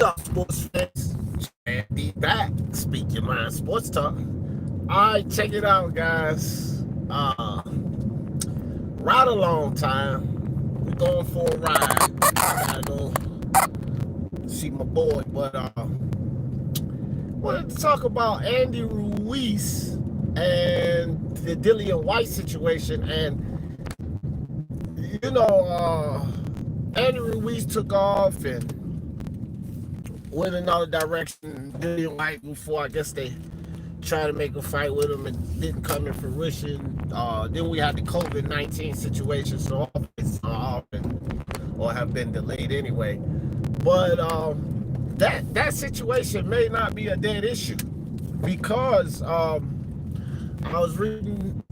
up, sports fans? Andy back. Speak Your Mind Sports Talk. Alright, check it out, guys. Right a long time. We're going for a ride. I gotta go see my boy, but wanted to talk about Andy Ruiz and the Dillian Whyte situation. And Andy Ruiz took off and went another direction. Dillian Whyte, before I guess they tried to make a fight with him and didn't come to fruition. Then we had the COVID-19 situation, so all it's or have been delayed anyway. But that situation may not be a dead issue, because I was reading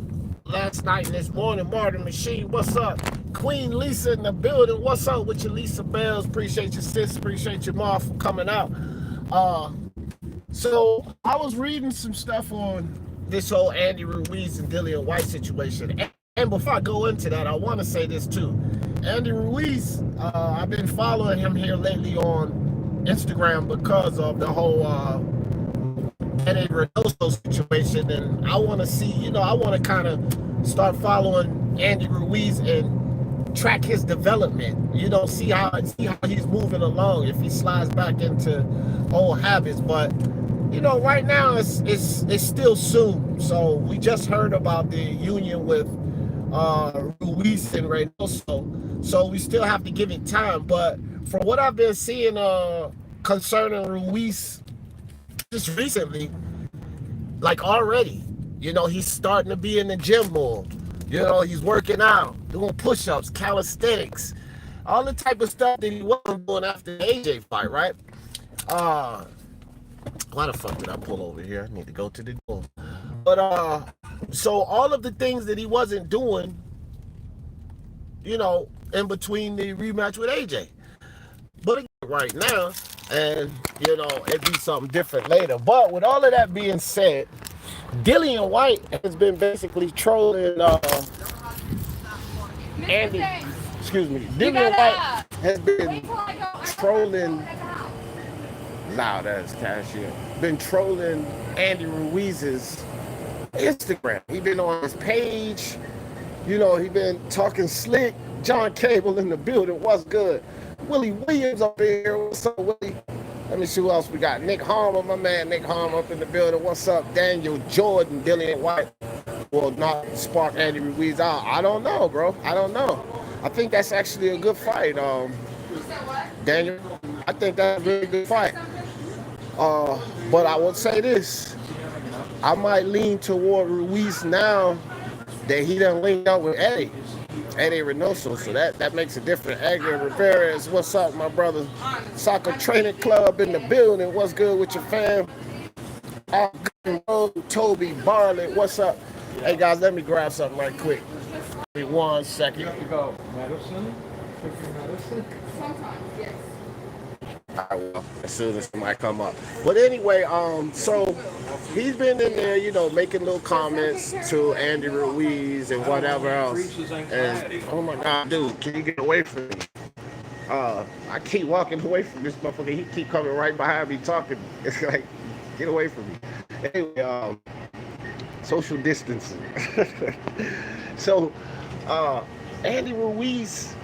last night and this morning, Martin Machine, what's up? Queen Lisa in the building, what's up with you, Lisa Bells? Appreciate your sis, appreciate your mom for coming out. So I was reading some stuff on this whole Andy Ruiz and Dillian Whyte situation. And before I go into that, I want to say this too. Andy Ruiz, I've been following him here lately on Instagram because of the whole Eddie Reynoso situation. And I want to see, I want to kind of start following Andy Ruiz and track his development, see how he's moving along, if he slides back into old habits. But right now it's still soon. So we just heard about the union with Ruiz and Reynoso, so we still have to give it time. But from what I've been seeing concerning Ruiz just recently, like already, he's starting to be in the gym more. He's working out, doing push-ups, calisthenics, all the type of stuff that he wasn't doing after the AJ fight, right? Why the fuck did I pull over here? I need to go to the door. But so all of the things that he wasn't doing, in between the rematch with AJ. But right now, and it'd be something different later. But with all of that being said, Dillian Whyte has been basically trolling Andy. Excuse me. Dillian Whyte has been trolling. Nah, that's cashier. Been trolling Andy Ruiz's Instagram. He been on his page. He been talking slick. John Cable in the building. What's good? Willie Williams up in here. What's up, Willie? Let me see who else we got. Nick Harmer, my man Nick Harmer up in the building. What's up? Daniel Jordan, Dillian Whyte will not spark Andy Ruiz out. I don't know, bro. I don't know. I think that's actually a good fight, Daniel. I think that's a really good fight. But I will say this. I might lean toward Ruiz now that he done linked up with Eddie Reynoso, so that makes a difference. Edgar Rivera, what's up, my brother? Soccer Training Club in the building. What's good with your fam? Toby Barlett, what's up? Hey guys, let me grab something right quick. Give me 1 second. Medicine? Medicine? Sometimes, yes. I will, as soon as somebody come up. But anyway, so he's been in there, making little comments to Andy Ruiz and whatever else. And oh my God, dude, can you get away from me? I keep walking away from this motherfucker. He keep coming right behind me talking. It's like, get away from me. Anyway, social distancing. So, Andy Ruiz,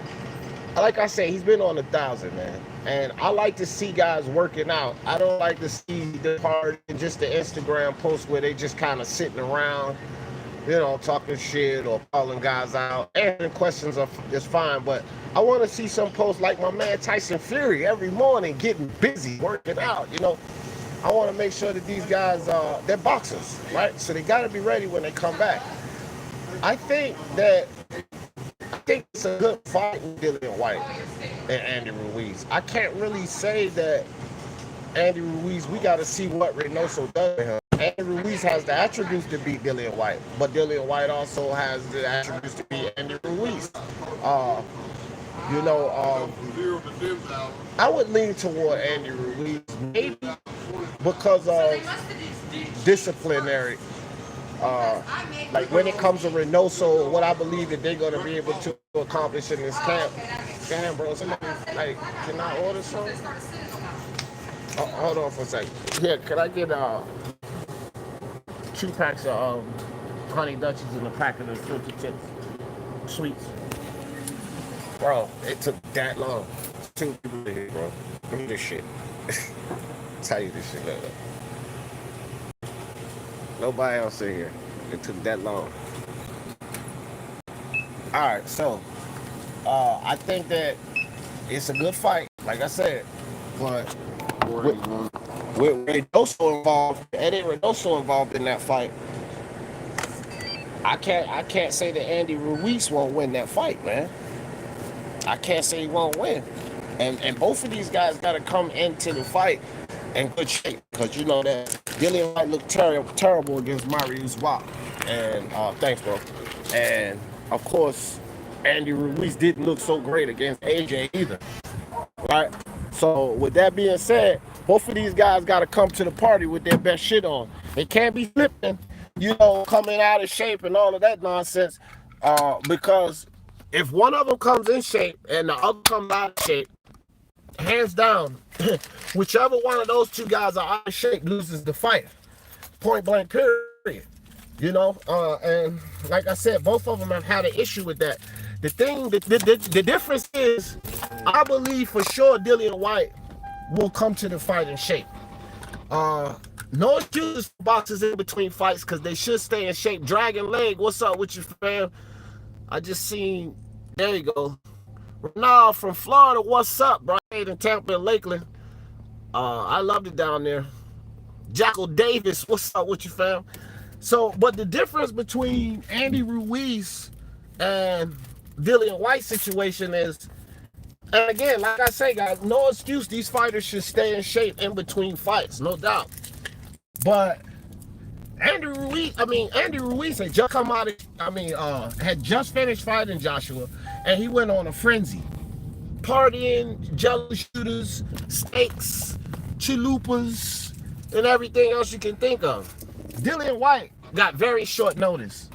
like I say, he's been on 1,000, man. And I like to see guys working out. I don't like to see the part in just the Instagram post where they just kind of sitting around, talking shit or calling guys out. Answering questions is fine, but I want to see some posts like my man Tyson Fury every morning getting busy, working out, I want to make sure that these guys, they're boxers, right? So they got to be ready when they come back. I think it's a good fight with Dillian Whyte and Andy Ruiz. I can't really say that Andy Ruiz, we got to see what Reynoso does to him. Andy Ruiz has the attributes to beat Dillian Whyte, but Dillian Whyte also has the attributes to beat Andy Ruiz. I would lean toward Andy Ruiz, maybe because of disciplinary. Like when it comes to Reynoso, what I believe that they're going to be able to accomplish in this camp. Damn, bro, somebody, like, can I order something? Oh, hold on for a second. Here, could I get 2 packs of honey dutchies and a pack of the filter tips sweets? Bro, it took that long. 2 people in here, bro. Give me this shit. Tell you this shit later. Nobody else in here. It took that long. Alright, so I think that it's a good fight, like I said. But with Reynoso involved, Eddie Reynoso involved in that fight, I can't say that Andy Ruiz won't win that fight, man. I can't say he won't win. And both of these guys got to come into the fight in good shape, because you know that Dillian might look terrible against Marius Whyte. And thanks, bro. And of course, Andy Ruiz didn't look so great against AJ either, right? So with that being said, both of these guys got to come to the party with their best shit on. They can't be flipping, you know, coming out of shape and all of that nonsense, because if one of them comes in shape and the other comes out of shape, hands down, whichever one of those 2 guys are out of shape loses the fight. Point blank, period. You know, and like I said, both of them have had an issue with that. The thing, the difference is, I believe for sure Dillian Whyte will come to the fight in shape. No excuses for boxers in between fights, because they should stay in shape. Dragon Leg, what's up with you, fam? I just seen, there you go. Ronald from Florida, what's up, bro? In Tampa and Lakeland. I loved it down there. Jackal Davis, what's up with you, fam? So, but the difference between Andy Ruiz and Dillian Whyte situation is, and again, like I say, guys, no excuse. These fighters should stay in shape in between fights, no doubt. But Andy Ruiz had just come out of, had just finished fighting Joshua, and he went on a frenzy. Partying, jelly shooters, steaks, chalupas, and everything else you can think of. Dillian Whyte got very short notice.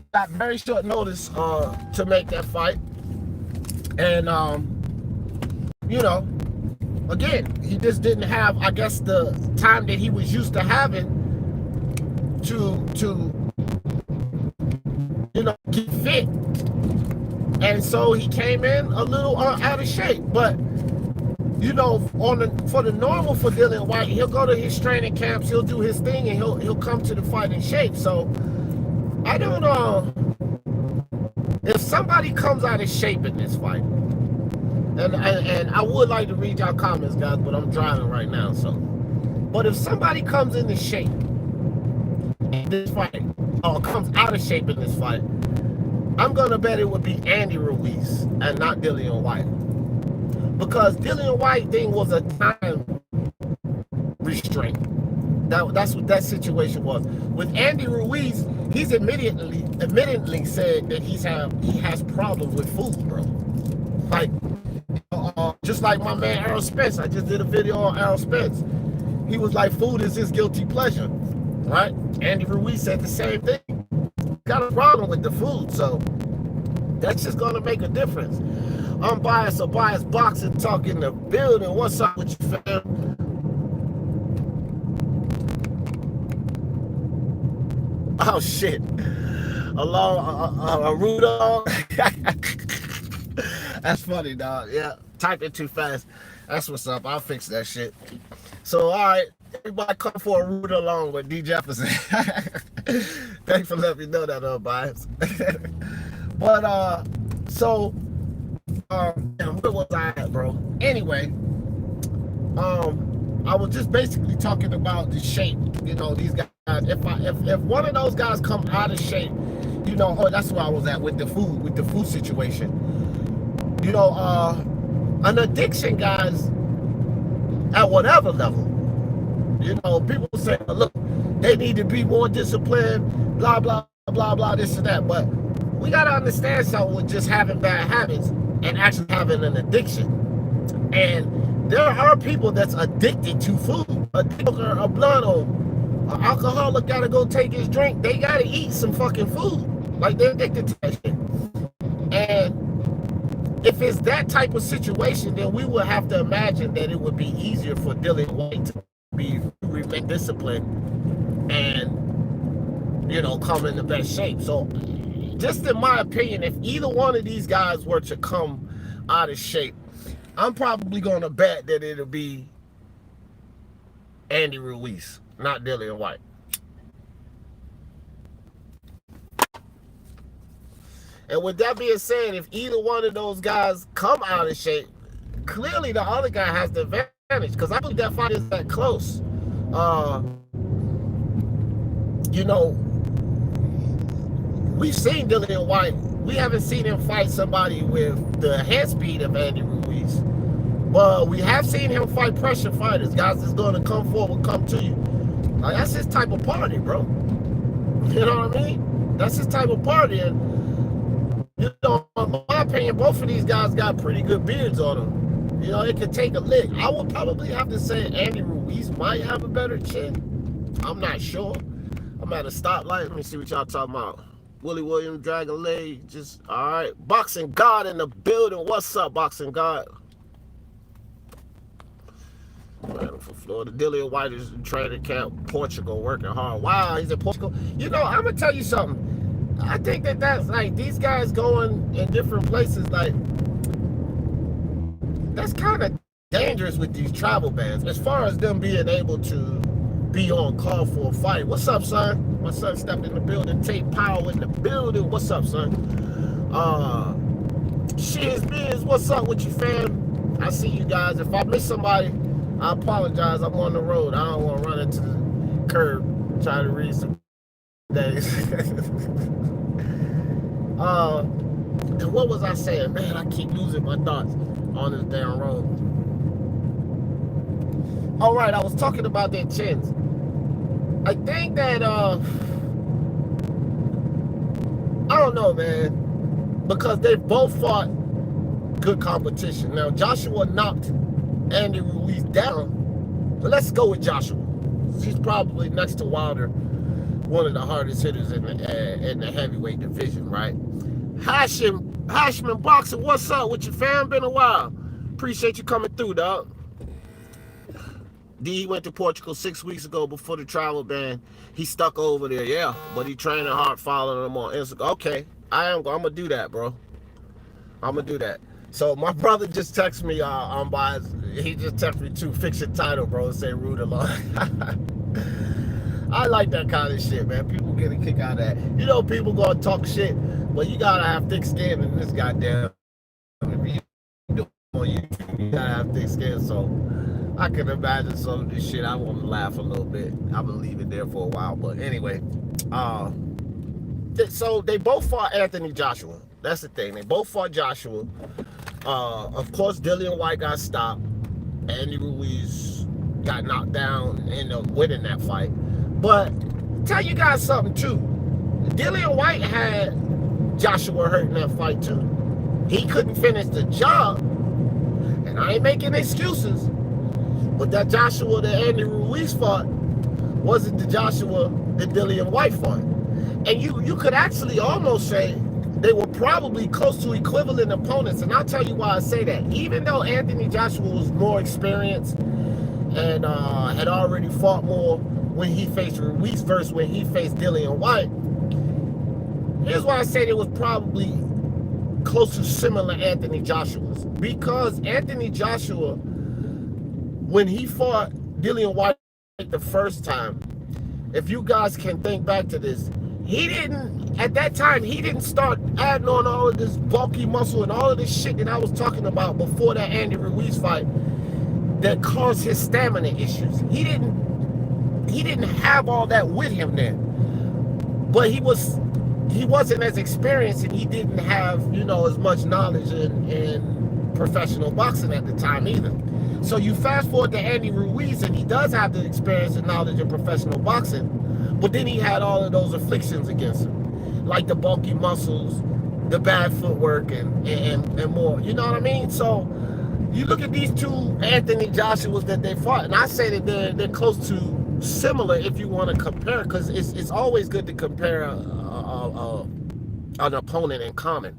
To make that fight. And, you know, again, he just didn't have, I guess, the time that he was used to having to you know, get fit. And so he came in a little out of shape. But, you know, for the normal for Dillian Whyte, he'll go to his training camps, he'll do his thing, and he'll come to the fight in shape. So I don't know if somebody comes out of shape in this fight. And I would like to read y'all comments, guys, but I'm driving right now. So, but if somebody comes into shape in this fight, or comes out of shape in this fight, I'm gonna bet it would be Andy Ruiz and not Dillian Whyte. Because Dillian Whyte thing was a time restraint. That's what that situation was. With Andy Ruiz, he's admittedly said that he has problems with food, bro. Like, just like my man Errol Spence. I just did a video on Errol Spence. He was like, food is his guilty pleasure, right? Andy Ruiz said the same thing. Got a problem with the food, so that's just gonna make a difference. Unbiased or biased boxing talk in the building. What's up with you, fam? Oh shit! A rude dog. That's funny, dog. Yeah, type it too fast. That's what's up. I'll fix that shit. So, all right, everybody come for a rude along with D Jefferson. Thanks for letting me know that, unbiased. But so, where was I at, bro? Anyway, I was just basically talking about the shape. You know, these guys. If one of those guys come out of shape, you know, that's where I was at with the food situation. You know, an addiction, guys, at whatever level. You know, people say, look, they need to be more disciplined, blah, blah, blah, blah, this and that. But we got to understand something with just having bad habits and actually having an addiction. And there are people that's addicted to food. A smoker, a blunt, or an alcoholic got to go take his drink. They got to eat some fucking food. Like, they're addicted to that shit. And if it's that type of situation, then we would have to imagine that it would be easier for Dillian Whyte to remain disciplined and, you know, come in the best shape. So just in my opinion, if either one of these guys were to come out of shape, I'm probably going to bet that it'll be Andy Ruiz, not Dillian Whyte. And with that being said, if either one of those guys come out of shape, clearly the other guy has the advantage, because I believe that fight is that close. You know, we've seen Dillian Whyte. We haven't seen him fight somebody with the head speed of Andy Ruiz. But we have seen him fight pressure fighters, guys that's going to come forward, come to you. Like, that's his type of party, bro. You know what I mean? That's his type of party. And, you know, in my opinion, both of these guys got pretty good beards on them. You know, it could take a lick. I would probably have to say Andy Ruiz might have a better chin. I'm not sure. I'm at a stoplight. Let me see what y'all talking about. Willie Williams, Dragon Leg, just, all right. Boxing God in the building. What's up, Boxing God? Man, from Florida. Dillian Whyte is in training camp, Portugal, working hard. Wow, he's in Portugal. You know, I'm going to tell you something. I think that's like these guys going in different places, like that's kind of dangerous with these travel bans as far as them being able to be on call for a fight. What's up, son? My son stepped in the building. Tate Powell in the building. What's up, son? Shiz Biz, what's up with you, fam? I see you guys. If I miss somebody, I apologize. I'm on the road. I don't want to run into the curb trying to read some days. And what was I saying? Man, I keep losing my thoughts on this damn road. All right, I was talking about their chins. I think that I don't know, man, because they both fought good competition. Now Joshua knocked Andy Ruiz down, but let's go with Joshua. He's probably next to Wilder one of the hardest hitters in the heavyweight division, right? Hashman Boxing, what's up with you, fam? Been a while. Appreciate you coming through, dog. D went to Portugal 6 weeks ago before the travel ban. He stuck over there, yeah, but he training hard, following him on Instagram. Okay, I'm gonna do that, bro. I'm gonna do that. So my brother just texted me he just texted me too. Fix your title, bro, and say rude along. I like that kind of shit, man. People get a kick out of that. You know, people gonna talk shit, but you gotta have thick skin in this goddamn. You gotta have thick skin, so I can imagine some of this shit. I want to laugh a little bit. I'm gonna leave it there for a while, but anyway, so they both fought Anthony Joshua. That's the thing. They both fought Joshua. Of course, Dillian Whyte got stopped. Andy Ruiz got knocked down and ended up winning that fight. But tell you guys something too. Dillian Whyte had Joshua hurt in that fight too. He couldn't finish the job. And I ain't making excuses. But that Joshua that Andy Ruiz fought wasn't the Joshua that Dillian Whyte fought. And you could actually almost say they were probably close to equivalent opponents. And I'll tell you why I say that. Even though Anthony Joshua was more experienced and had already fought more when he faced Ruiz versus when he faced Dillian Whyte, here's why I say it was probably close to similar Anthony Joshua's. Because Anthony Joshua, when he fought Dillian Whyte the first time, if you guys can think back to this, at that time, he didn't start adding on all of this bulky muscle and all of this shit that I was talking about before that Andy Ruiz fight that caused his stamina issues. He didn't have all that with him then. But he wasn't as experienced, and he didn't have, you know, as much knowledge in professional boxing at the time either. So you fast forward to Andy Ruiz, and he does have the experience and knowledge in professional boxing, but then he had all of those afflictions against him, like the bulky muscles, the bad footwork, and more. You know what I mean? So you look at these two Anthony Joshuas that they fought, and I say that they're close to similar if you want to compare, because it's always good to compare an opponent in common.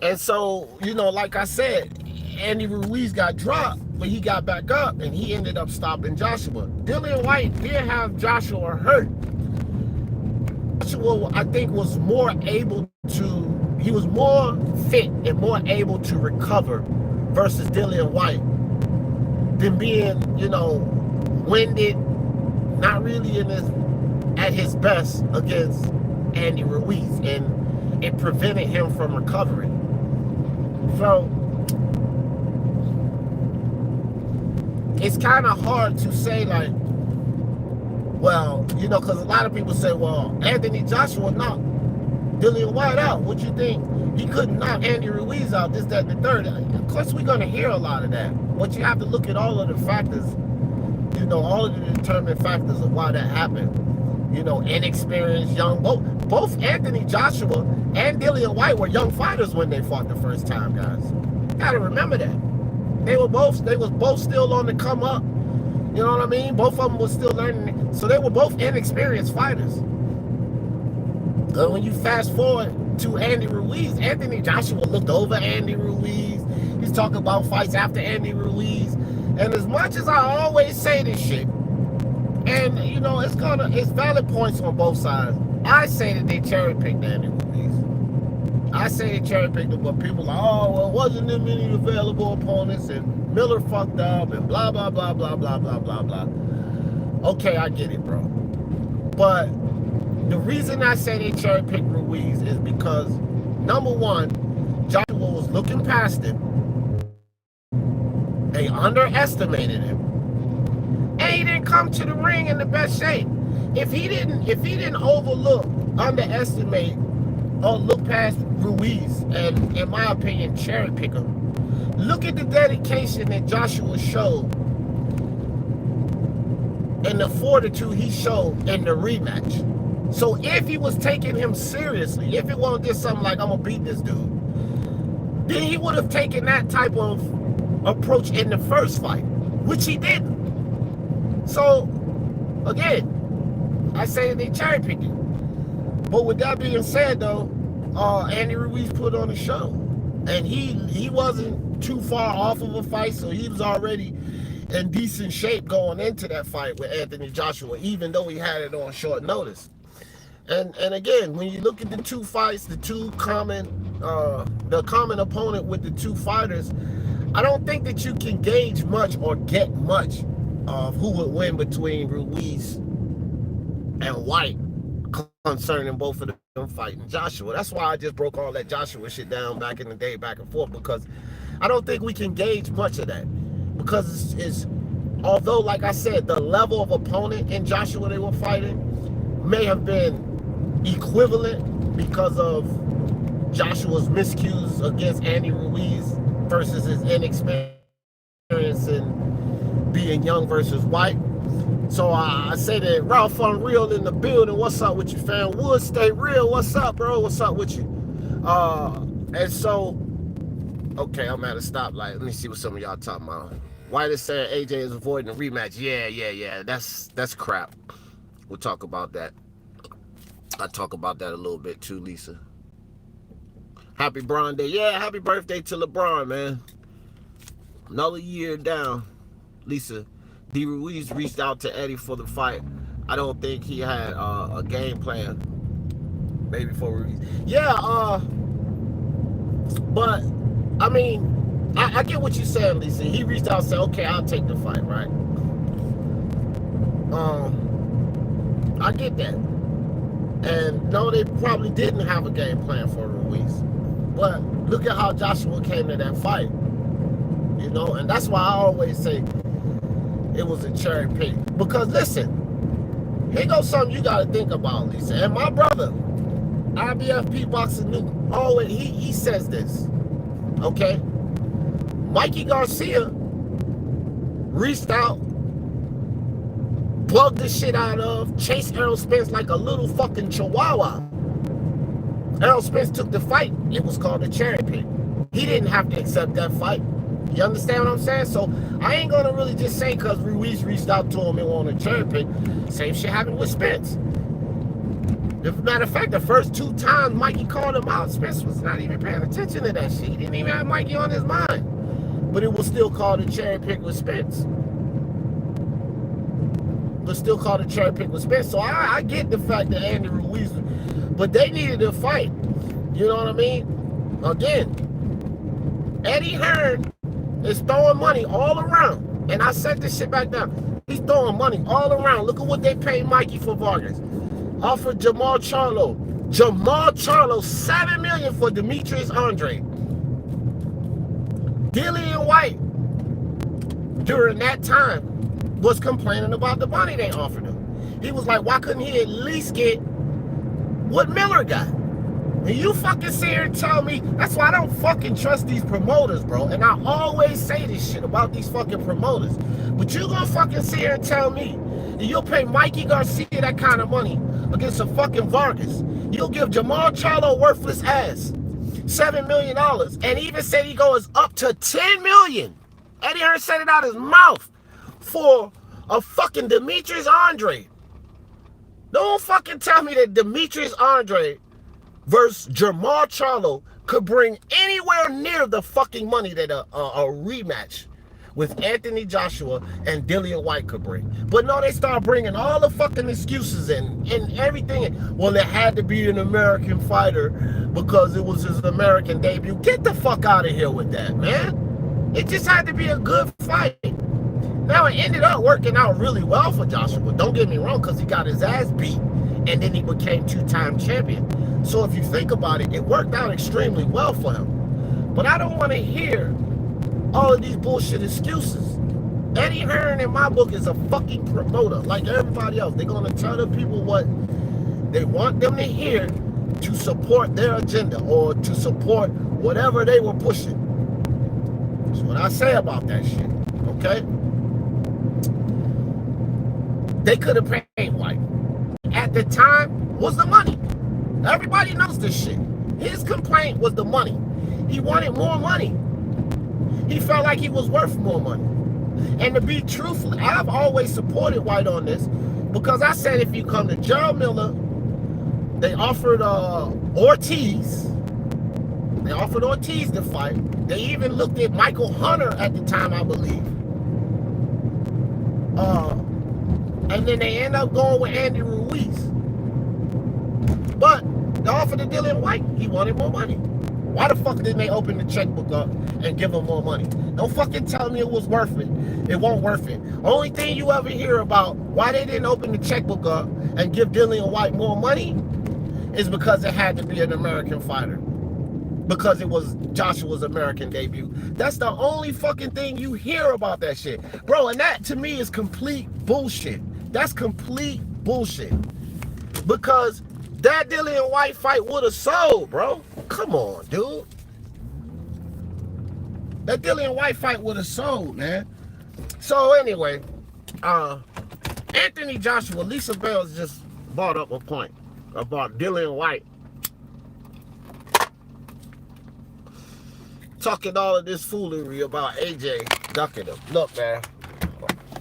And so, you know, like I said, Andy Ruiz got dropped, but he got back up and he ended up stopping Joshua. Dillian Whyte did have Joshua hurt. Joshua, I think, was more able to, he was more fit and more able to recover versus Dillian Whyte than being, you know, winded, not really at his best against Andy Ruiz, and it prevented him from recovering. So it's kind of hard to say, like, well, you know, because a lot of people say, well, Anthony Joshua knocked Dillian Whyte out. What you think? He couldn't knock Andy Ruiz out, this, that, and the third. Of course, we're going to hear a lot of that. But you have to look at all of the factors, you know, all of the determined factors of why that happened. You know, inexperienced, young. Both Anthony Joshua and Dillian Whyte were young fighters when they fought the first time, guys. You got to remember that. They was both still on the come up. You know what I mean? Both of them were still learning. So they were both inexperienced fighters. When you fast forward to Andy Ruiz, Anthony Joshua looked over Andy Ruiz. He's talking about fights after Andy Ruiz. And as much as I always say this shit, and you know, it's valid points on both sides. I say that they cherry picked Andy Ruiz. I say they cherry picked him, but people are like, oh, well, wasn't there many available opponents, and Miller fucked up, and blah, blah, blah, blah, blah, blah, blah, blah. Okay, I get it, bro. But the reason I say they cherry picked Ruiz is because, number one, Joshua was looking past him. They underestimated him. And he didn't come to the ring in the best shape. If he didn't overlook, underestimate, or look past Ruiz, and in my opinion, cherry pick him, look at the dedication that Joshua showed and the fortitude he showed in the rematch. So if he was taking him seriously, if it wasn't just something like, I'm gonna beat this dude, then he would have taken that type of approach in the first fight, which he didn't. So, again, I say they cherry picking. But with that being said, though, Andy Ruiz put on a show. And he wasn't too far off of a fight, so he was already in decent shape going into that fight with Anthony Joshua, even though he had it on short notice. And again, when you look at the two fights, the common opponent with the two fighters, I don't think that you can gauge much or get much of who would win between Ruiz and Whyte concerning both of them fighting Joshua. That's why I just broke all that Joshua shit down back in the day, back and forth, because I don't think we can gauge much of that. Because it's although, like I said, the level of opponent in Joshua they were fighting may have been equivalent because of Joshua's miscues against Andy Ruiz versus his inexperience in being young versus Whyte. So I say that Ralph Unreal in the building. What's up with you, fam? Wood Stay Real. What's up, bro? What's up with you? And so, okay, I'm at a stoplight. Let me see what some of y'all talking about. Whyte is saying AJ is avoiding a rematch. Yeah. That's crap. We'll talk about that. I'll talk about that a little bit too, Lisa. Happy Bron Day. Yeah, happy birthday to LeBron, man. Another year down. Lisa, D. Ruiz reached out to Eddie for the fight. I don't think he had a game plan. Maybe for Ruiz. Yeah, but, I mean, I get what you're saying, Lisa. He reached out and said, okay, I'll take the fight, right? I get that. And no, they probably didn't have a game plan for Ruiz. But look at how Joshua came to that fight. You know, and that's why I always say it was a cherry pick. Because listen, here goes something you got to think about, Lisa. And my brother, IBFP Boxing Nuke, always, he says this, okay? Mikey Garcia reached out, plugged the shit out of, chased Errol Spence like a little fucking chihuahua. Errol Spence took the fight. It was called a cherry pick. He didn't have to accept that fight. You understand what I'm saying? So I ain't gonna really just say because Ruiz reached out to him and wanted a cherry pick. Same shit happened with Spence. As a matter of fact, the first 2 times Mikey called him out, Spence was not even paying attention to that shit. He didn't even have Mikey on his mind. But it was still called a cherry pick with Spence. So I get the fact that Andy Ruiz, but they needed to fight. You know what I mean? Again, Eddie Hearn is throwing money all around. And I set this shit back down. He's throwing money all around. Look at what they paid Mikey for Vargas. Offered Jamal Charlo $7 million for Demetrius Andre. Dillian Whyte, during that time, was complaining about the money they offered him. He was like, why couldn't he at least get what Miller got? And you fucking sit here and tell me, that's why I don't fucking trust these promoters, bro. And I always say this shit about these fucking promoters. But you gonna fucking sit here and tell me that you'll pay Mikey Garcia that kind of money against a fucking Vargas. You'll give Jamal Charlo worthless ass $7 million, and even said he goes up to $10 million. Eddie Hearn said it out his mouth for a fucking Demetrius Andre. Don't fucking tell me that Demetrius Andre versus Jamal Charlo could bring anywhere near the fucking money that a rematch with Anthony Joshua and Dillian Whyte could bring. But no, they start bringing all the fucking excuses and everything. Well, it had to be an American fighter because it was his American debut. Get the fuck out of here with that, man. It just had to be a good fight. Now, it ended up working out really well for Joshua. Don't get me wrong, because he got his ass beat, and then he became 2-time champion. So if you think about it, it worked out extremely well for him. But I don't want to hear all of these bullshit excuses. Eddie Hearn, in my book, is a fucking promoter, like everybody else. They're going to tell the people what they want them to hear to support their agenda or to support whatever they were pushing. That's what I say about that shit, okay? They could have paid Whyte. At the time, was the money. Everybody knows this shit. His complaint was the money. He wanted more money. He felt like he was worth more money. And to be truthful, I've always supported Whyte on this because I said if you come to Gerald Miller, they offered Ortiz. They offered Ortiz to fight. They even looked at Michael Hunter at the time, I believe. And then they end up going with Andy Ruiz. But they offered to Dillian Whyte, he wanted more money. Why the fuck didn't they open the checkbook up and give him more money? Don't fucking tell me it was worth it. It won't worth it. Only thing you ever hear about why they didn't open the checkbook up and give Dillian Whyte more money is because it had to be an American fighter. Because it was Joshua's American debut. That's the only fucking thing you hear about that shit. Bro, and that to me is complete bullshit. That's complete bullshit. Because that Dillian Whyte fight would have sold, bro. Come on, dude. That Dillian Whyte fight would have sold, man. So anyway, Anthony Joshua, Lisa Bells just brought up a point about Dillian Whyte talking all of this foolery about AJ ducking him. Look, man.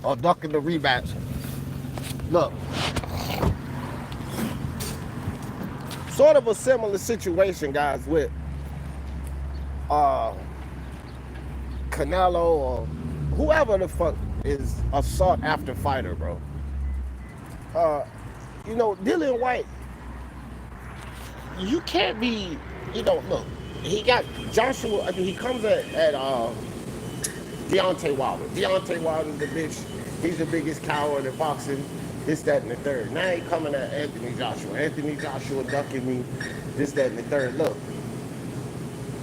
Or ducking the rematch. Look. Sort of a similar situation, guys, with Canelo or whoever the fuck is a sought after fighter, bro. You know, Dillian Whyte, you can't be, you know, look, he got Joshua, I mean, he comes at Deontay Wilder. Deontay Wilder's the bitch. He's the biggest coward in boxing. This, that, and the third. Now he coming at Anthony Joshua. Anthony Joshua ducking me. This, that, and the third. Look,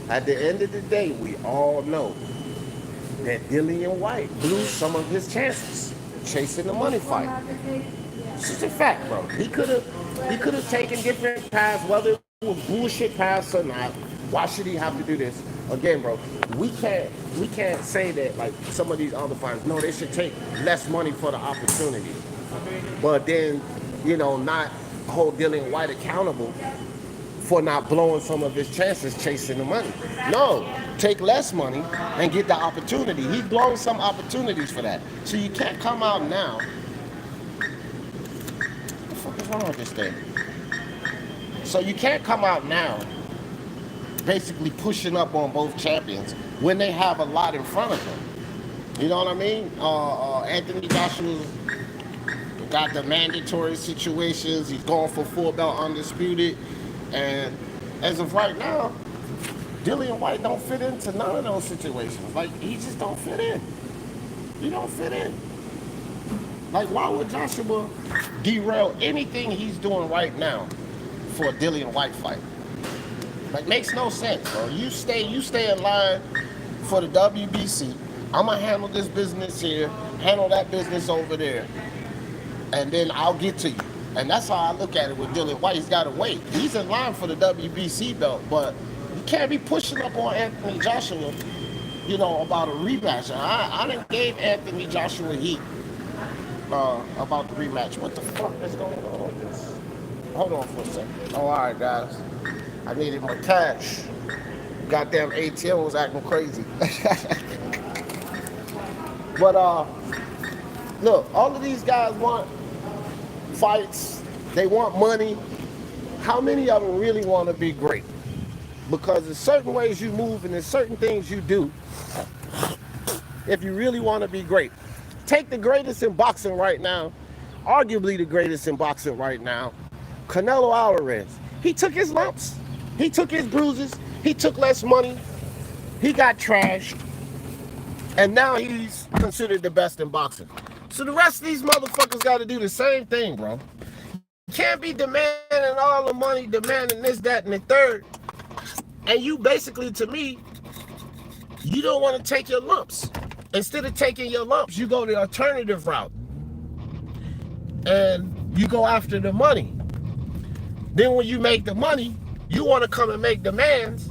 at the end of the day, we all know that Dillian Whyte blew some of his chances chasing the money fight. It's just a fact, bro. He could have taken different paths, whether it was bullshit paths or not. Why should he have to do this? Again, bro, we can't say that like some of these other fighters. No, they should take less money for the opportunity. But then, you know, not hold Dillian Whyte accountable for not blowing some of his chances chasing the money. No, take less money and get the opportunity. He's blown some opportunities for that. So you can't come out now. What the fuck is wrong with this thing? So you can't come out now basically pushing up on both champions when they have a lot in front of them. You know what I mean? Anthony Joshua got the mandatory situations. He's going for full belt undisputed. And as of right now, Dillian Whyte don't fit into none of those situations. Like, he just don't fit in. He don't fit in. Like, why would Joshua derail anything he's doing right now for a Dillian Whyte fight? Like, makes no sense, bro. You stay in line for the WBC. I'm gonna handle this business here, handle that business over there, and then I'll get to you. And that's how I look at it with Dillian Whyte. He's gotta wait. He's in line for the WBC belt, but you can't be pushing up on Anthony Joshua, you know, about a rematch. I done gave Anthony Joshua heat about the rematch. What the fuck is going on with this? Hold on for a second. Oh, all right, guys. I needed my cash. Goddamn ATM was acting crazy. But look, all of these guys want fights. They want money. How many of them really want to be great? Because there's certain ways you move and there's certain things you do if you really want to be great. Take the greatest in boxing right now, arguably the greatest in boxing right now, Canelo Alvarez. He took his lumps. He took his bruises. He took less money. He got trashed. And now he's considered the best in boxing. So the rest of these motherfuckers got to do the same thing, bro. You can't be demanding all the money, demanding this, that, and the third. And you basically, to me, you don't want to take your lumps. Instead of taking your lumps, you go the alternative route. And you go after the money. Then when you make the money, you want to come and make demands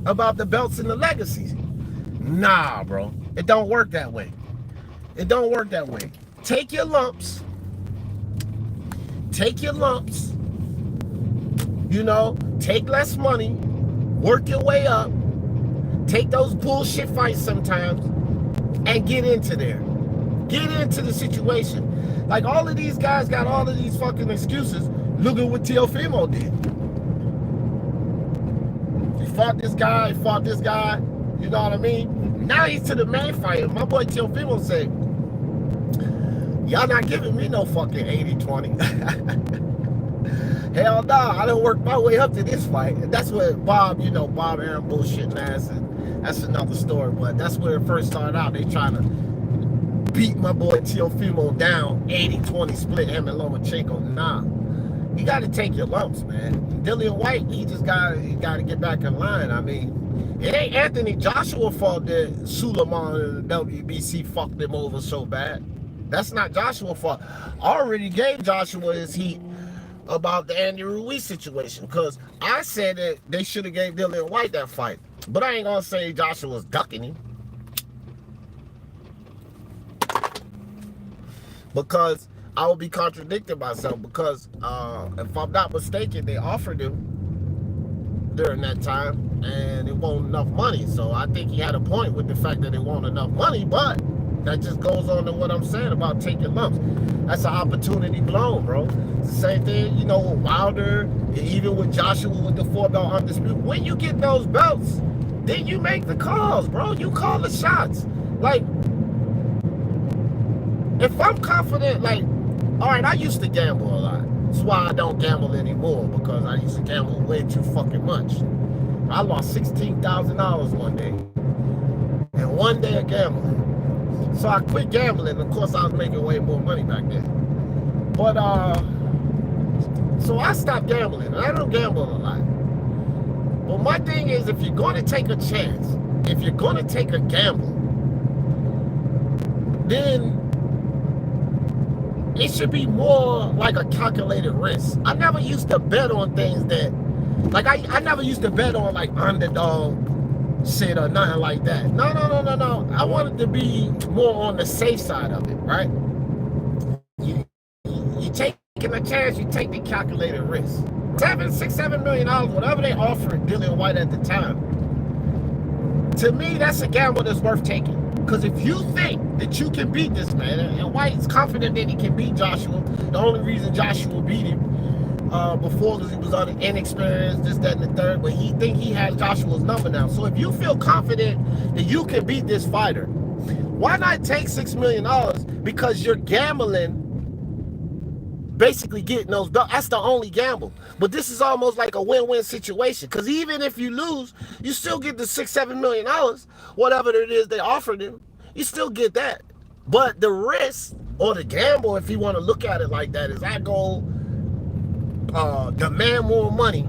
about the belts and the legacies. Nah, bro. It don't work that way. It don't work that way. Take your lumps. Take your lumps. You know, take less money. Work your way up. Take those bullshit fights sometimes and get into there. Get into the situation. Like, all of these guys got all of these fucking excuses. Look at what Teofimo did. He fought this guy, you know what I mean? Now he's to the main fight. My boy Teofimo said, y'all not giving me no fucking 80-20. Hell nah, I done worked my way up to this fight. And that's what Bob, you know, Bob Aaron bullshitting ass, and that's another story. But that's where it first started out. They trying to beat my boy Teofimo down, 80-20 split him and Lomachenko. Nah. You got to take your lumps, man. Dillian Whyte, he got to get back in line. I mean, it ain't Anthony Joshua's fault that Suleiman and the WBC fucked him over so bad. That's not Joshua's fault. I already gave Joshua his heat about the Andy Ruiz situation, because I said that they should have gave Dillian Whyte that fight. But I ain't going to say Joshua was ducking him. Because I will be contradicting myself, because if I'm not mistaken, they offered him during that time and it wasn't enough money. So I think he had a point with the fact that it wasn't enough money, but that just goes on to what I'm saying about taking lumps. That's an opportunity blown, bro. It's the same thing, you know, with Wilder, even with Joshua with the 4-belt undisputed. When you get those belts, then you make the calls, bro. You call the shots. Like, if I'm confident, like, all right, I used to gamble a lot. That's why I don't gamble anymore, because I used to gamble way too fucking much. I lost $16,000 one day. And one day of gambling. So I quit gambling. Of course, I was making way more money back then. But, so I stopped gambling. I don't gamble a lot. But my thing is, if you're going to take a chance, if you're going to take a gamble, then it should be more like a calculated risk. I never used to bet on things that, like, I never used to bet on, like, underdog shit or nothing like that. No. I wanted to be more on the safe side of it, right? You taking a chance, you take the calculated risk. $7 million, whatever they offered Dillian Whyte at the time. To me, that's a gamble that's worth taking. Because if you think that you can beat this man, and White's confident that he can beat Joshua, the only reason Joshua beat him before because he was inexperienced, this, that, and the third. But he think he has Joshua's number now. So if you feel confident that you can beat this fighter, why not take $6 million? Because you're gambling, basically getting those belts. That's the only gamble. But this is almost like a win-win situation. Because even if you lose, you still get the $6-7 million, whatever it is they offered him. You still get that. But the risk or the gamble, if you want to look at it like that, is I go demand more money,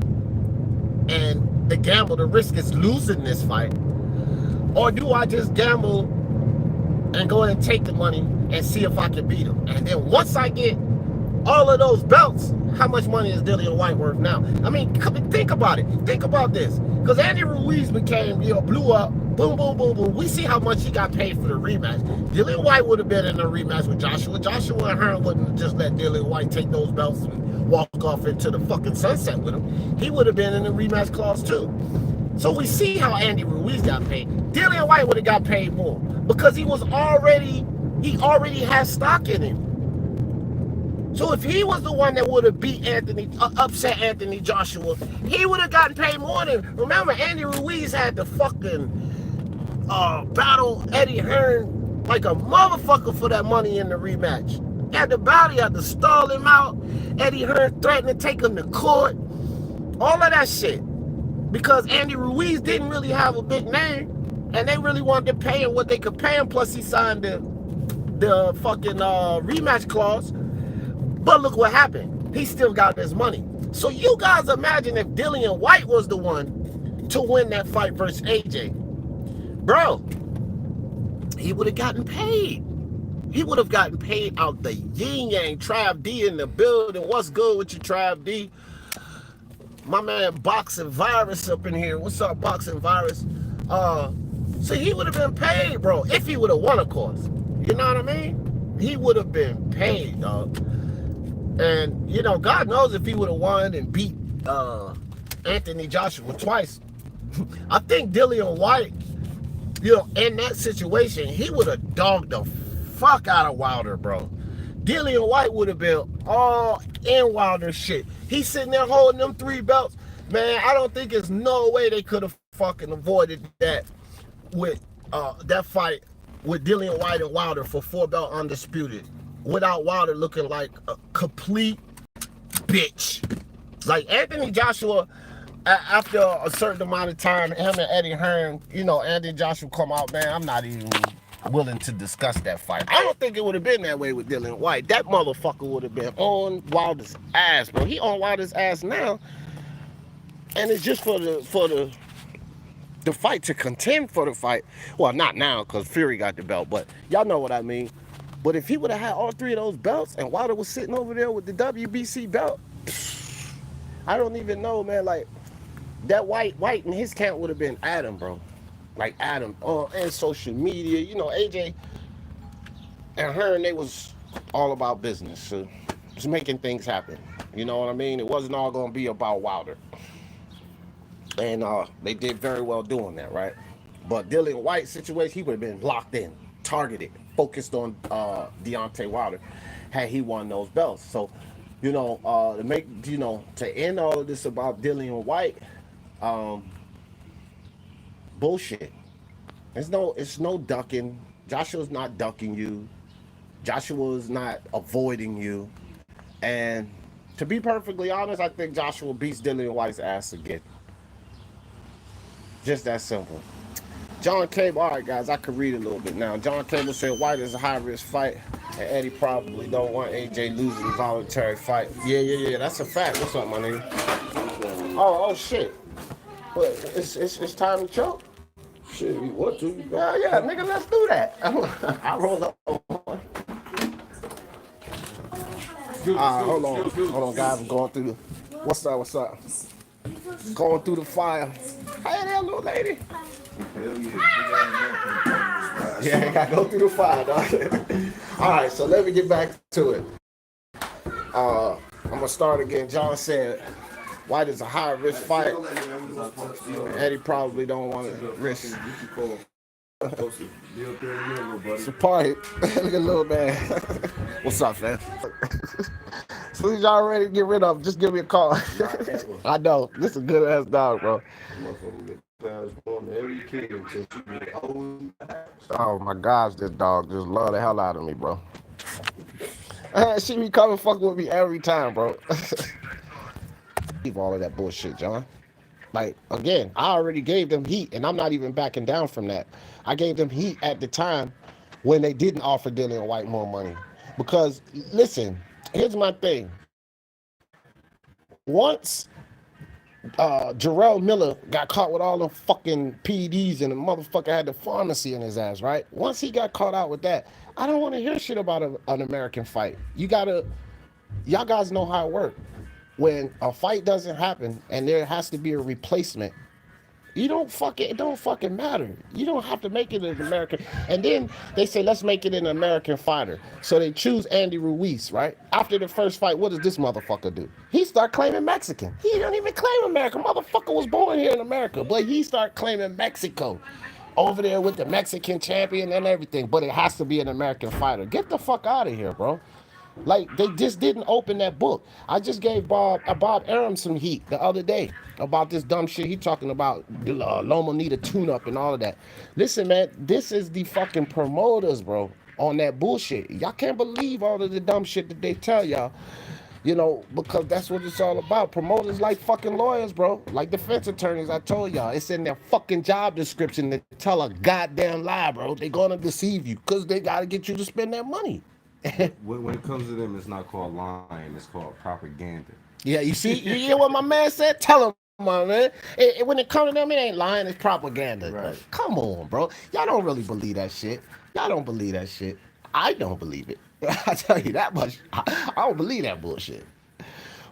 and the gamble, the risk is losing this fight, or do I just gamble and go ahead and take the money and see if I can beat him? And then once I get all of those belts, how much money is Dillian Whyte worth now? I mean, think about it. Think about this. Because Andy Ruiz became, blew up. Boom, boom, boom, boom. We see how much he got paid for the rematch. Dillian Whyte would have been in a rematch with Joshua. Joshua and Hearn wouldn't have just let Dillian Whyte take those belts and walk off into the fucking sunset with him. He would have been in the rematch clause too. So we see how Andy Ruiz got paid. Dillian Whyte would have got paid more because he already has stock in him. So if he was the one that would have beat upset Anthony Joshua, he would have gotten paid more than. Remember, Andy Ruiz had to fucking battle Eddie Hearn like a motherfucker for that money in the rematch. He had to battle, he had to stall him out. Eddie Hearn threatened to take him to court. All of that shit. Because Andy Ruiz didn't really have a big name, and they really wanted to pay him what they could pay him, plus he signed the fucking rematch clause. But look what happened. He still got his money. So you guys imagine if Dillian Whyte was the one to win that fight versus AJ. Bro, he would have gotten paid. He would have gotten paid out the yin yang. Trav D in the building. What's good with you, Trav D? My man Boxing Virus up in here. What's up, Boxing Virus? So he would have been paid, bro. If he would have won, of course. You know what I mean? He would have been paid, dog. And, God knows if he would have won and beat Anthony Joshua twice, I think Dillian Whyte, in that situation, he would have dogged the fuck out of Wilder, bro. Dillian Whyte would have been all in Wilder shit. He's sitting there holding them 3 belts. Man, I don't think there's no way they could have fucking avoided that with that fight with Dillian Whyte and Wilder for 4-belt undisputed, without Wilder looking like a complete bitch. Like Anthony Joshua, after a certain amount of time, him and Eddie Hearn, Anthony Joshua come out, man, I'm not even willing to discuss that fight. I don't think it would have been that way with Dillian Whyte. That motherfucker would have been on Wilder's ass, bro. He on Wilder's ass now, and it's just for the fight, to contend for the fight. Well, not now because Fury got the belt, but y'all know what I mean. But if he would have had all 3 of those belts and Wilder was sitting over there with the WBC belt, I don't even know, man. Like, that Whyte in his camp would have been Adam, bro. Like Adam, and social media. AJ and Hearn, they was all about business. So just making things happen. You know what I mean? It wasn't all going to be about Wilder. And they did very well doing that, right? But Dillian Whyte's situation, he would have been locked in, targeted, focused on Deontay Wilder had he won those belts. So, to end all of this about Dillian Whyte, bullshit. It's no ducking. Joshua's not ducking you. Joshua's not avoiding you. And to be perfectly honest, I think Joshua beats Dillian Whyte's ass again. Just that simple. John Cable, all right, guys, I could read a little bit now. John Cable said Whyte is a high-risk fight, and Eddie probably don't want AJ losing the voluntary fight. Yeah, that's a fact. What's up, my nigga? Oh, shit. But it's time to choke? Shit, you want to? Yeah, nigga, let's do that. I roll up. Hold on, guys. I'm going through the... What's up? Going through the fire. Hey there, little lady. Yeah, I gotta go through the fire, dog. All right, so let me get back to it. I'm gonna start again. John said Whyte is a high risk fight. Eddie probably don't want to risk Supposed to be up there in a minute, little buddy. It's a party. Look at little man. What's up, fam? As soon as y'all ready to get rid of him, just give me a call. I know. This is a good ass dog, bro. Motherfucker get passed on every kid until she get old. Oh my gosh, this dog just love the hell out of me, bro. She be coming fucking with me every time, bro. Leave all of that bullshit, John. Like, again, I already gave them heat, and I'm not even backing down from that. I gave them heat at the time when they didn't offer Dillian Whyte more money. Because, listen, here's my thing. Once Jarrell Miller got caught with all them fucking PEDs and the motherfucker had the pharmacy in his ass, right? Once he got caught out with that, I don't want to hear shit about an American fight. Y'all guys know how it works. When a fight doesn't happen and there has to be a replacement, it don't fucking matter. You don't have to make it an American. And then they say, let's make it an American fighter. So they choose Andy Ruiz, right? After the first fight, what does this motherfucker do? He start claiming Mexican. He don't even claim America. Motherfucker was born here in America, but he start claiming Mexico. Over there with the Mexican champion and everything, but it has to be an American fighter. Get the fuck out of here, bro. Like, they just didn't open that book. I just gave Bob Arum some heat the other day about this dumb shit he talking about. Loma need a tune-up and all of that. Listen, man, this is the fucking promoters, bro, on that bullshit. Y'all can't believe all of the dumb shit that they tell y'all. You know, because that's what it's all about. Promoters like fucking lawyers, bro. Like defense attorneys, I told y'all. It's in their fucking job description to tell a goddamn lie, bro. They're gonna deceive you because they gotta get you to spend their money. When it comes to them, it's not called lying. It's called propaganda. Yeah, you see, you hear what my man said? Tell him, my man. When it comes to them, it ain't lying, it's propaganda. Right. Like, come on, bro. Y'all don't really believe that shit. Y'all don't believe that shit. I don't believe it. I tell you that much. I don't believe that bullshit.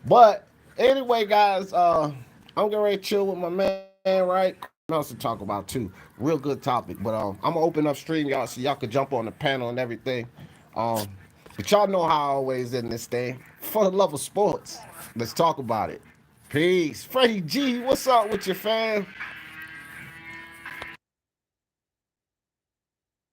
But anyway, guys, I'm getting ready to chill with my man, right? Something else to talk about too. Real good topic. But I'm gonna open up stream, y'all, so y'all could jump on the panel and everything. But y'all know how I always in this thing. For the love of sports, let's talk about it. Peace. Freddie G, what's up with you, fam?